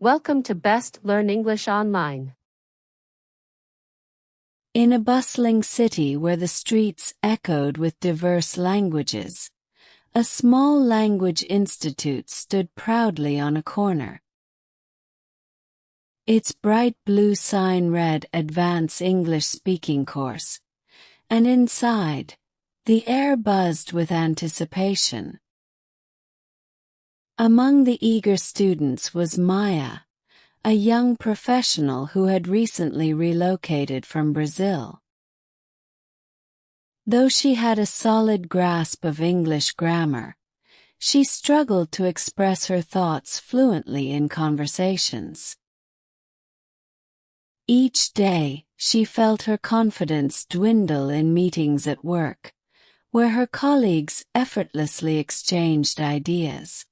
Welcome to Best Learn English Online. In a bustling city where the streets echoed with diverse languages, a small language institute stood proudly on a corner. Its bright blue sign read Advanced English Speaking Course, and inside, the air buzzed with anticipation. Among the eager students was Maya, a young professional who had recently relocated from Brazil. Though she had a solid grasp of English grammar, she struggled to express her thoughts fluently in conversations. Each day, she felt her confidence dwindle in meetings at work, where her colleagues effortlessly exchanged ideas.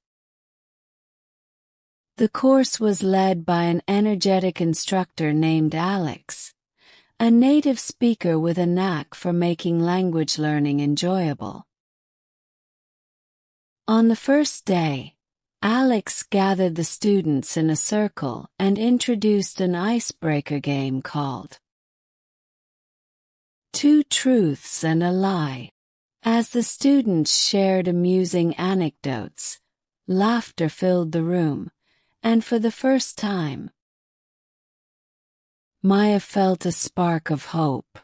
The course was led by an energetic instructor named Alex, a native speaker with a knack for making language learning enjoyable. On the first day, Alex gathered the students in a circle and introduced an icebreaker game called Two Truths and a Lie. As the students shared amusing anecdotes, laughter filled the room, and for the first time, Maya felt a spark of hope.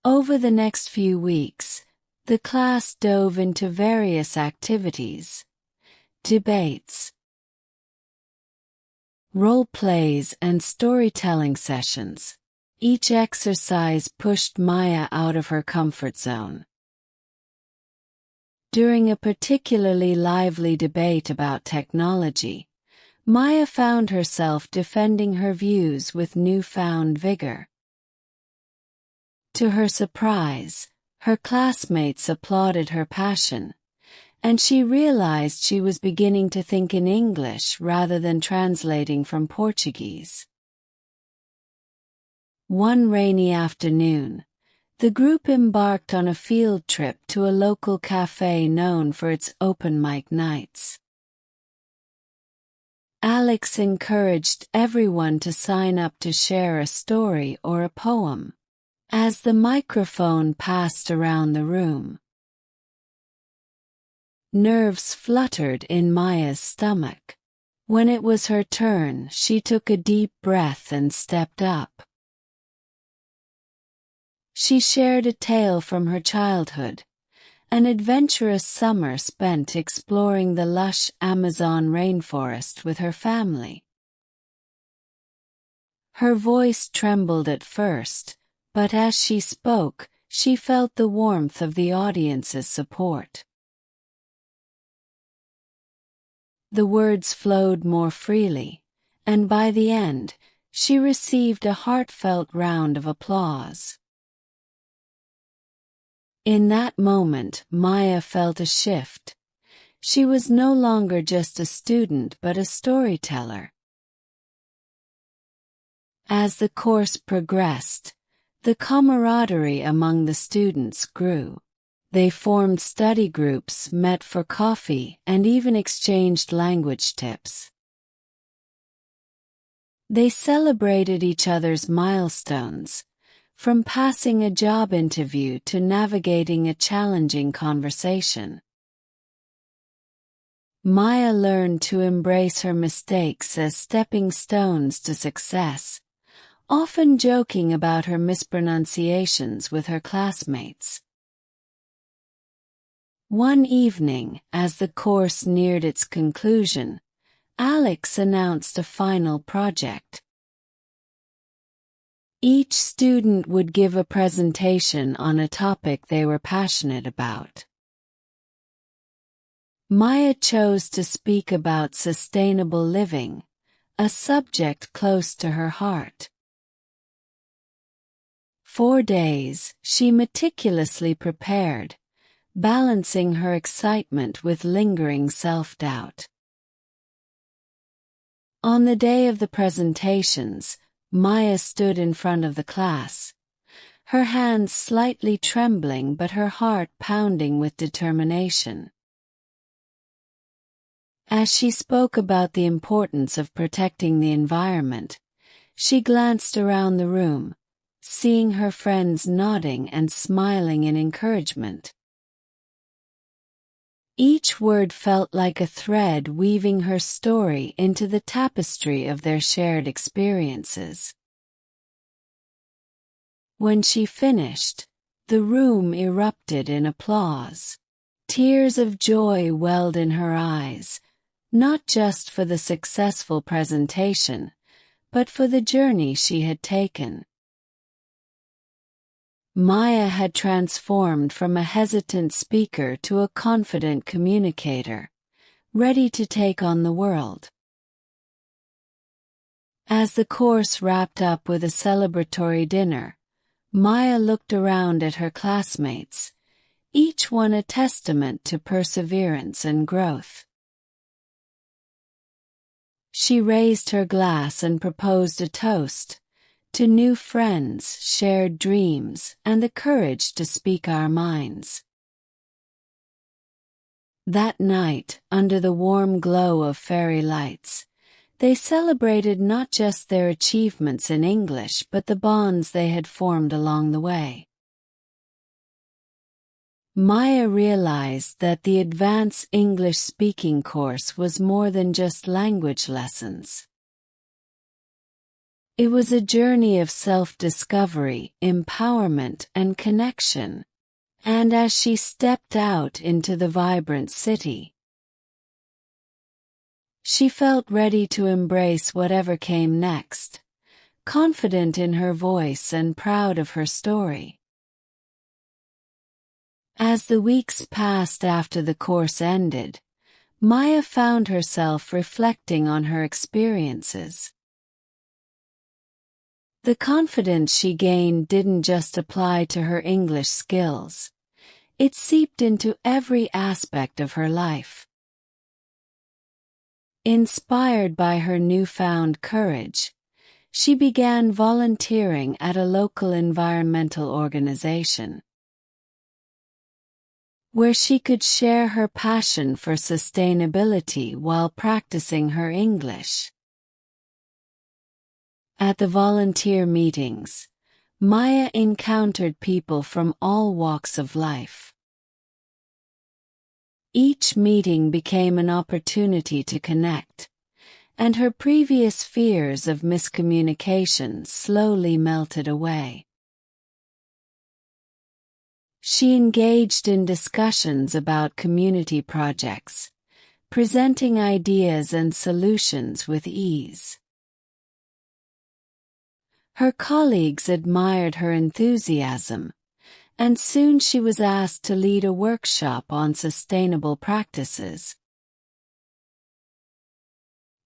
Over the next few weeks, the class dove into various activities, debates, role plays, and storytelling sessions. Each exercise pushed Maya out of her comfort zone. During a particularly lively debate about technology, Maya found herself defending her views with newfound vigor. To her surprise, her classmates applauded her passion, and she realized she was beginning to think in English rather than translating from Portuguese. One rainy afternoon, the group embarked on a field trip to a local cafe known for its open mic nights. Alex encouraged everyone to sign up to share a story or a poem. As the microphone passed around the room, nerves fluttered in Maya's stomach. When it was her turn, she took a deep breath and stepped up. She shared a tale from her childhood, an adventurous summer spent exploring the lush Amazon rainforest with her family. Her voice trembled at first, but as she spoke, she felt the warmth of the audience's support. The words flowed more freely, and by the end, she received a heartfelt round of applause. In that moment, Maya felt a shift. She was no longer just a student but a storyteller. As the course progressed, the camaraderie among the students grew. They formed study groups, met for coffee, and even exchanged language tips. They celebrated each other's milestones, from passing a job interview to navigating a challenging conversation. Maya learned to embrace her mistakes as stepping stones to success, often joking about her mispronunciations with her classmates. One evening, as the course neared its conclusion, Alex announced a final project. Each student would give a presentation on a topic they were passionate about. Maya chose to speak about sustainable living, a subject close to her heart. 4 days, she meticulously prepared, balancing her excitement with lingering self-doubt. On the day of the presentations, Maya stood in front of the class, her hands slightly trembling but her heart pounding with determination. As she spoke about the importance of protecting the environment, she glanced around the room, seeing her friends nodding and smiling in encouragement. Each word felt like a thread weaving her story into the tapestry of their shared experiences. When she finished, the room erupted in applause. Tears of joy welled in her eyes, not just for the successful presentation, but for the journey she had taken. Maya had transformed from a hesitant speaker to a confident communicator, ready to take on the world. As the course wrapped up with a celebratory dinner, Maya looked around at her classmates, each one a testament to perseverance and growth. She raised her glass and proposed a toast to new friends, shared dreams, and the courage to speak our minds. That night, under the warm glow of fairy lights, they celebrated not just their achievements in English but the bonds they had formed along the way. Maya realized that the advanced English speaking course was more than just language lessons. It was a journey of self-discovery, empowerment, and connection. And as she stepped out into the vibrant city, she felt ready to embrace whatever came next, confident in her voice and proud of her story. As the weeks passed after the course ended, Maya found herself reflecting on her experiences. The confidence she gained didn't just apply to her English skills. It seeped into every aspect of her life. Inspired by her newfound courage, she began volunteering at a local environmental organization, where she could share her passion for sustainability while practicing her English. At the volunteer meetings, Maya encountered people from all walks of life. Each meeting became an opportunity to connect, and her previous fears of miscommunication slowly melted away. She engaged in discussions about community projects, presenting ideas and solutions with ease. Her colleagues admired her enthusiasm, and soon she was asked to lead a workshop on sustainable practices.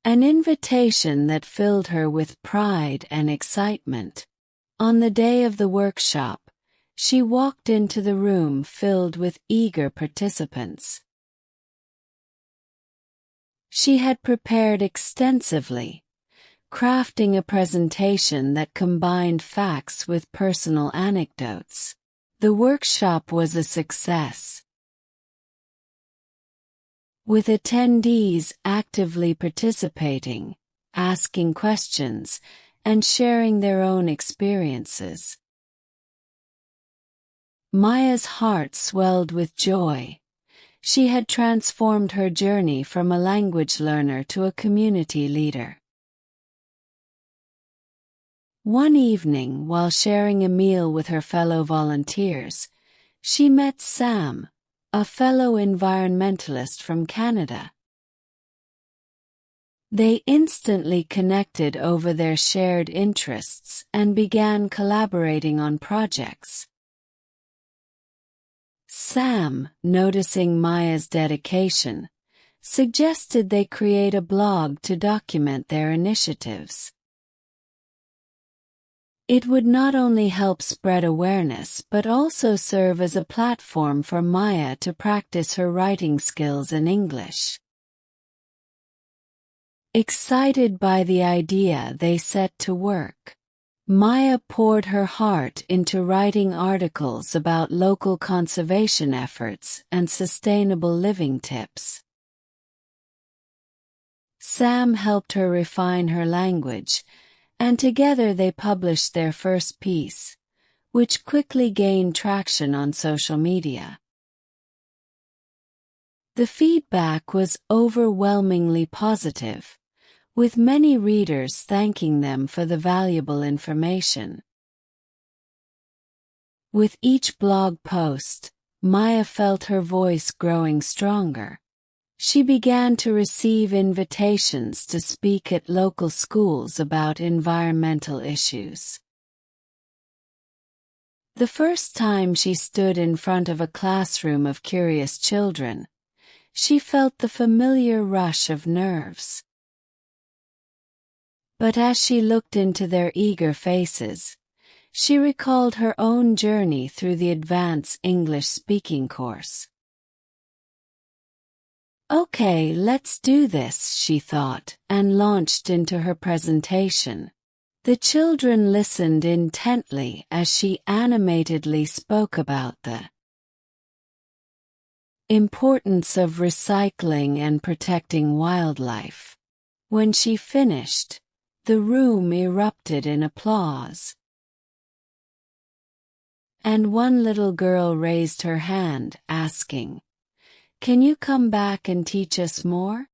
An invitation that filled her with pride and excitement. On the day of the workshop, she walked into the room filled with eager participants. She had prepared extensively, crafting a presentation that combined facts with personal anecdotes. The workshop was a success, with attendees actively participating, asking questions, and sharing their own experiences. Maya's heart swelled with joy. She had transformed her journey from a language learner to a community leader. One evening, while sharing a meal with her fellow volunteers, she met Sam, a fellow environmentalist from Canada. They instantly connected over their shared interests and began collaborating on projects. Sam, noticing Maya's dedication, suggested they create a blog to document their initiatives. It would not only help spread awareness but also serve as a platform for Maya to practice her writing skills in English. Excited by the idea, they set to work. Maya poured her heart into writing articles about local conservation efforts and sustainable living tips. Sam helped her refine her language, and together they published their first piece, which quickly gained traction on social media. The feedback was overwhelmingly positive, with many readers thanking them for the valuable information. With each blog post, Maya felt her voice growing stronger. She began to receive invitations to speak at local schools about environmental issues. The first time she stood in front of a classroom of curious children, she felt the familiar rush of nerves. But as she looked into their eager faces, she recalled her own journey through the advanced English speaking course. "Okay, let's do this," she thought, and launched into her presentation. The children listened intently as she animatedly spoke about the importance of recycling and protecting wildlife. When she finished, the room erupted in applause. And one little girl raised her hand, asking, "Can you come back and teach us more?"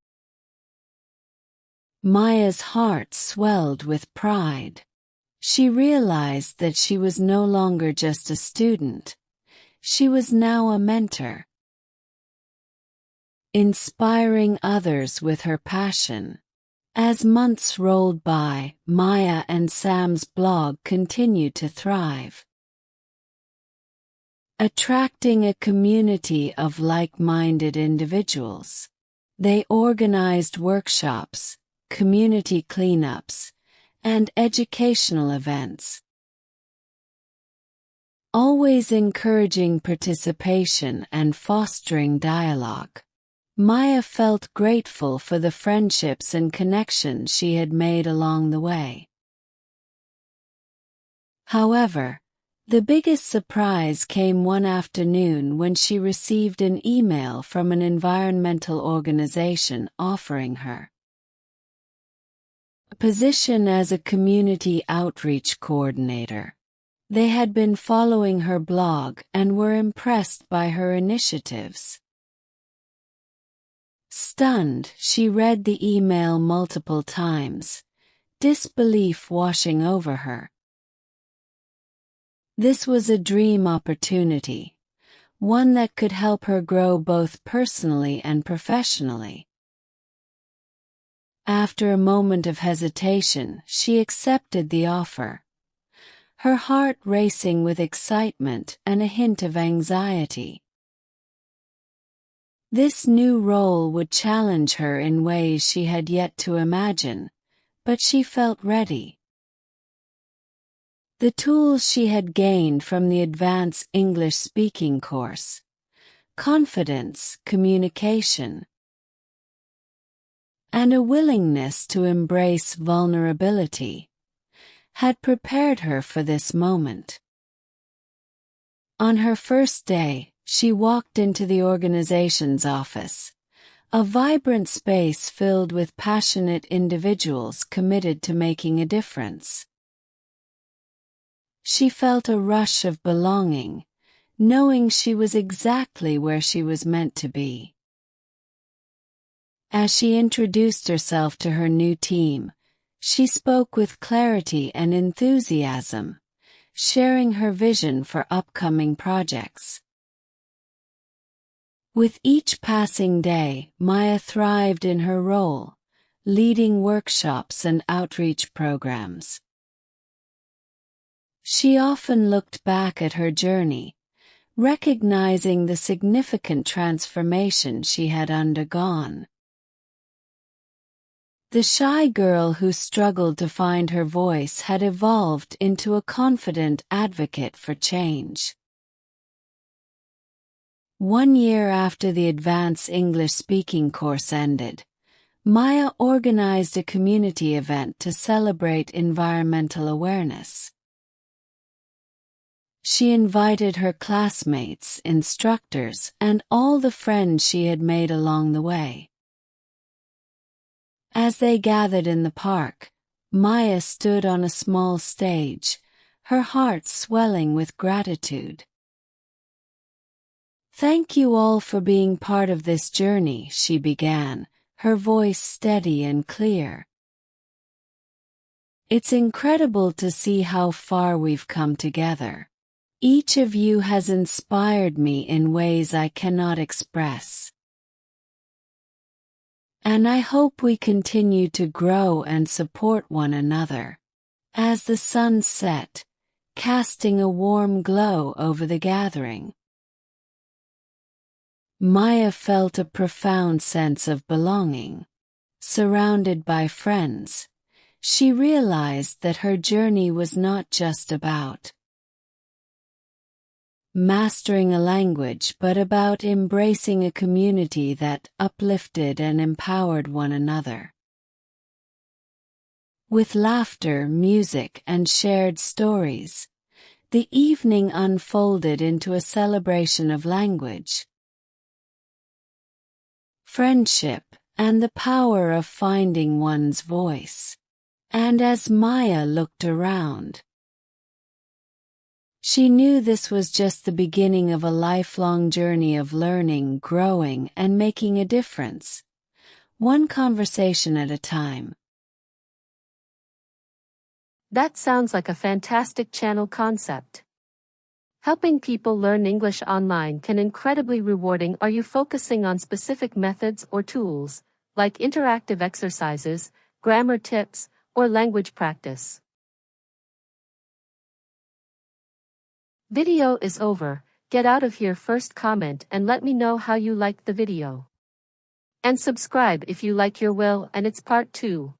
Maya's heart swelled with pride. She realized that she was no longer just a student. She was now a mentor, inspiring others with her passion. As months rolled by, Maya and Sam's blog continued to thrive, attracting a community of like-minded individuals. They organized workshops, community cleanups, and educational events, always encouraging participation and fostering dialogue. Maya felt grateful for the friendships and connections she had made along the way. However, the biggest surprise came one afternoon when she received an email from an environmental organization offering her a position as a community outreach coordinator. They had been following her blog and were impressed by her initiatives. Stunned, she read the email multiple times, disbelief washing over her. This was a dream opportunity, one that could help her grow both personally and professionally. After a moment of hesitation, she accepted the offer, her heart racing with excitement and a hint of anxiety. This new role would challenge her in ways she had yet to imagine, but she felt ready. The tools she had gained from the advanced English speaking course, confidence, communication, and a willingness to embrace vulnerability, had prepared her for this moment. On her first day, she walked into the organization's office, a vibrant space filled with passionate individuals committed to making a difference. She felt a rush of belonging, knowing she was exactly where she was meant to be. As she introduced herself to her new team, she spoke with clarity and enthusiasm, sharing her vision for upcoming projects. With each passing day, Maya thrived in her role, leading workshops and outreach programs. She often looked back at her journey, recognizing the significant transformation she had undergone. The shy girl who struggled to find her voice had evolved into a confident advocate for change. 1 year after the advanced English speaking course ended, Maya organized a community event to celebrate environmental awareness. She invited her classmates, instructors, and all the friends she had made along the way. As they gathered in the park, Maya stood on a small stage, her heart swelling with gratitude. "Thank you all for being part of this journey," she began, her voice steady and clear. "It's incredible to see how far we've come together. Each of you has inspired me in ways I cannot express. And I hope we continue to grow and support one another." As the sun set, casting a warm glow over the gathering, Maya felt a profound sense of belonging. Surrounded by friends, she realized that her journey was not just about mastering a language but about embracing a community that uplifted and empowered one another. With laughter, music, and shared stories, the evening unfolded into a celebration of language, friendship, and the power of finding one's voice. And as Maya looked around, she knew this was just the beginning of a lifelong journey of learning, growing, and making a difference, one conversation at a time. That sounds like a fantastic channel concept. Helping people learn English online can be incredibly rewarding. Are you focusing on specific methods or tools, like interactive exercises, grammar tips, or language practice? Video is over. Get out of here first, comment and let me know how you liked the video. And subscribe if you like your will and it's part 2.